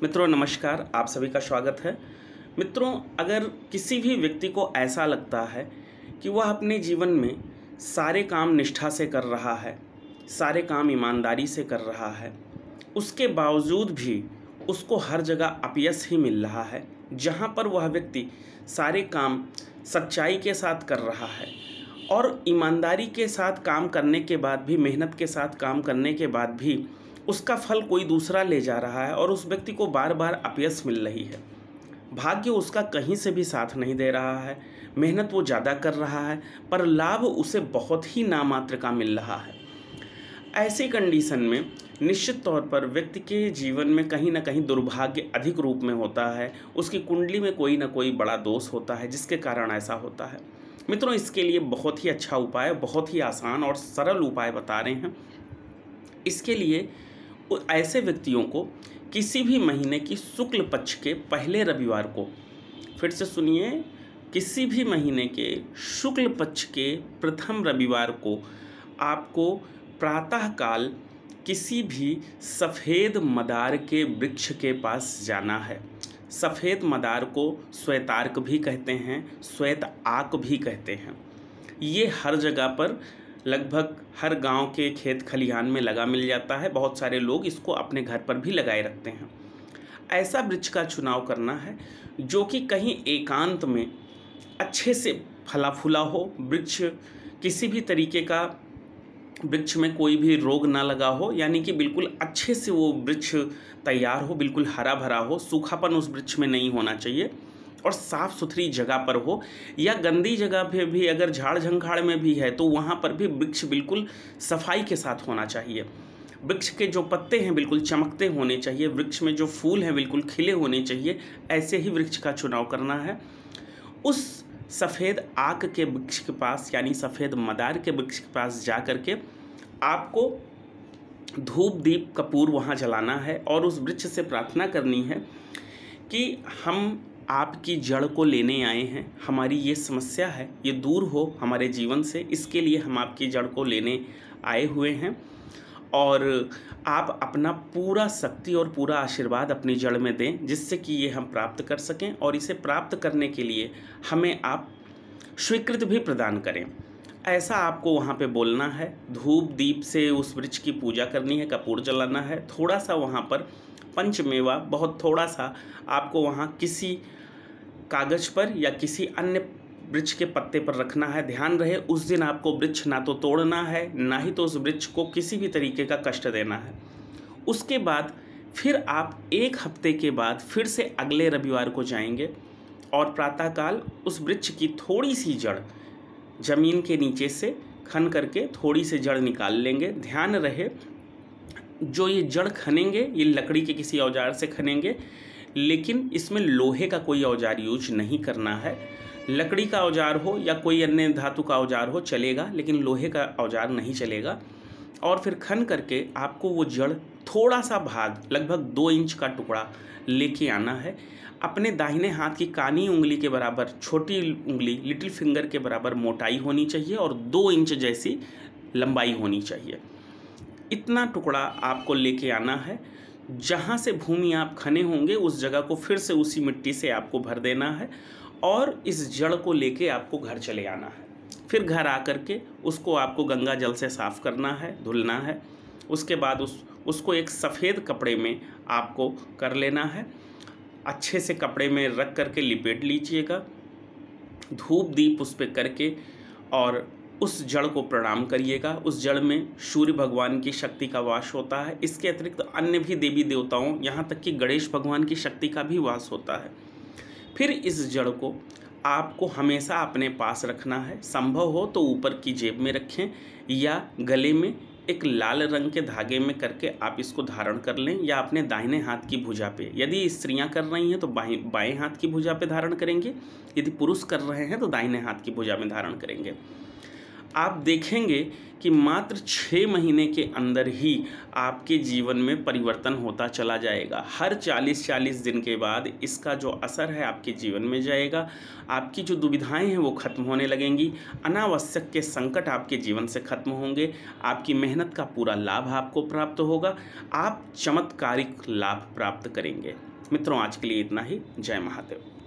मित्रों नमस्कार, आप सभी का स्वागत है। मित्रों, अगर किसी भी व्यक्ति को ऐसा लगता है कि वह अपने जीवन में सारे काम निष्ठा से कर रहा है, सारे काम ईमानदारी से कर रहा है, उसके बावजूद भी उसको हर जगह अपयश ही मिल रहा है, जहाँ पर वह व्यक्ति सारे काम सच्चाई के साथ कर रहा है और ईमानदारी के साथ काम करने के बाद भी, मेहनत के साथ काम करने के बाद भी उसका फल कोई दूसरा ले जा रहा है और उस व्यक्ति को बार बार अपयश मिल रही है। भाग्य उसका कहीं से भी साथ नहीं दे रहा है, मेहनत वो ज़्यादा कर रहा है पर लाभ उसे बहुत ही नामात्र का मिल रहा है। ऐसी कंडीशन में निश्चित तौर पर व्यक्ति के जीवन में कहीं ना कहीं दुर्भाग्य अधिक रूप में होता है, उसकी कुंडली में कोई ना कोई बड़ा दोष होता है जिसके कारण ऐसा होता है। मित्रों, इसके लिए बहुत ही अच्छा उपाय, बहुत ही आसान और सरल उपाय बता रहे हैं। इसके लिए ऐसे व्यक्तियों को किसी भी महीने की शुक्ल पक्ष के पहले रविवार को, फिर से सुनिए, किसी भी महीने के शुक्ल पक्ष के प्रथम रविवार को आपको प्रातःकाल किसी भी सफ़ेद मदार के वृक्ष के पास जाना है। सफ़ेद मदार को श्वेतार्क भी कहते हैं, श्वेत आक भी कहते हैं। ये हर जगह पर, लगभग हर गांव के खेत खलिहान में लगा मिल जाता है। बहुत सारे लोग इसको अपने घर पर भी लगाए रखते हैं। ऐसा वृक्ष का चुनाव करना है जो कि कहीं एकांत में अच्छे से फला फूला हो, वृक्ष किसी भी तरीके का, वृक्ष में कोई भी रोग ना लगा हो, यानी कि बिल्कुल अच्छे से वो वृक्ष तैयार हो, बिल्कुल हरा भरा हो, सूखापन उस वृक्ष में नहीं होना चाहिए और साफ़ सुथरी जगह पर हो, या गंदी जगह पे भी अगर झाड़ झंखाड़ में भी है तो वहाँ पर भी वृक्ष बिल्कुल सफाई के साथ होना चाहिए। वृक्ष के जो पत्ते हैं बिल्कुल चमकते होने चाहिए, वृक्ष में जो फूल हैं बिल्कुल खिले होने चाहिए। ऐसे ही वृक्ष का चुनाव करना है। उस सफ़ेद आक के वृक्ष के पास, यानी सफ़ेद मदार के वृक्ष के पास जा कर के आपको धूप दीप कपूर वहाँ जलाना है और उस वृक्ष से प्रार्थना करनी है कि हम आपकी जड़ को लेने आए हैं, हमारी ये समस्या है, ये दूर हो हमारे जीवन से, इसके लिए हम आपकी जड़ को लेने आए हुए हैं और आप अपना पूरा शक्ति और पूरा आशीर्वाद अपनी जड़ में दें जिससे कि ये हम प्राप्त कर सकें, और इसे प्राप्त करने के लिए हमें आप स्वीकृति भी प्रदान करें। ऐसा आपको वहाँ पे बोलना है। धूप दीप से उस वृक्ष की पूजा करनी है, कपूर जलाना है, थोड़ा सा वहाँ पर पंचमेवा, बहुत थोड़ा सा आपको वहाँ किसी कागज पर या किसी अन्य वृक्ष के पत्ते पर रखना है। ध्यान रहे उस दिन आपको वृक्ष ना तो तोड़ना है, ना ही तो उस वृक्ष को किसी भी तरीके का कष्ट देना है। उसके बाद फिर आप एक हफ्ते के बाद फिर से अगले रविवार को जाएंगे और प्रातःकाल उस वृक्ष की थोड़ी सी जड़ जमीन के नीचे से खन करके थोड़ी सी जड़ निकाल लेंगे। ध्यान रहे जो ये जड़ खनेंगे ये लकड़ी के किसी औजार से खनेंगे, लेकिन इसमें लोहे का कोई औजार यूज नहीं करना है। लकड़ी का औजार हो या कोई अन्य धातु का औजार हो चलेगा, लेकिन लोहे का औजार नहीं चलेगा। और फिर खन करके आपको वो जड़ थोड़ा सा भाग, लगभग 2 इंच का टुकड़ा लेके आना है। अपने दाहिने हाथ की कानी उंगली के बराबर, छोटी उंगली लिटिल फिंगर के बराबर मोटाई होनी चाहिए और 2 इंच जैसी लंबाई होनी चाहिए। इतना टुकड़ा आपको लेके आना है। जहाँ से भूमि आप खने होंगे उस जगह को फिर से उसी मिट्टी से आपको भर देना है और इस जड़ को लेके आपको घर चले आना है। फिर घर आकर के उसको आपको गंगा जल से साफ़ करना है, धुलना है। उसके बाद उसको एक सफ़ेद कपड़े में आपको कर लेना है। अच्छे से कपड़े में रख करके लिपेट लीजिएगा, धूप दीप उस पर करके, और उस जड़ को प्रणाम करिएगा। उस जड़ में सूर्य भगवान की शक्ति का वास होता है। इसके अतिरिक्त अन्य भी देवी देवताओं, यहाँ तक कि गणेश भगवान की शक्ति का भी वास होता है। फिर इस जड़ को आपको हमेशा अपने पास रखना है। संभव हो तो ऊपर की जेब में रखें या गले में एक लाल रंग के धागे में करके आप इसको धारण कर लें, या अपने दाहिने हाथ की भुजा पे। यदि स्त्रियां कर रही हैं तो बाएं हाथ की भुजा पे धारण करेंगे, यदि पुरुष कर रहे हैं तो दाहिने हाथ की भुजा में धारण करेंगे। आप देखेंगे कि मात्र 6 महीने के अंदर ही आपके जीवन में परिवर्तन होता चला जाएगा। हर 40-40 दिन के बाद इसका जो असर है आपके जीवन में जाएगा। आपकी जो दुविधाएं हैं वो खत्म होने लगेंगी। अनावश्यक के संकट आपके जीवन से खत्म होंगे। आपकी मेहनत का पूरा लाभ आपको प्राप्त होगा। आप चमत्कारिक लाभ प्राप्त करेंगे। मित्रों, आज के लिए इतना ही। जय महादेव।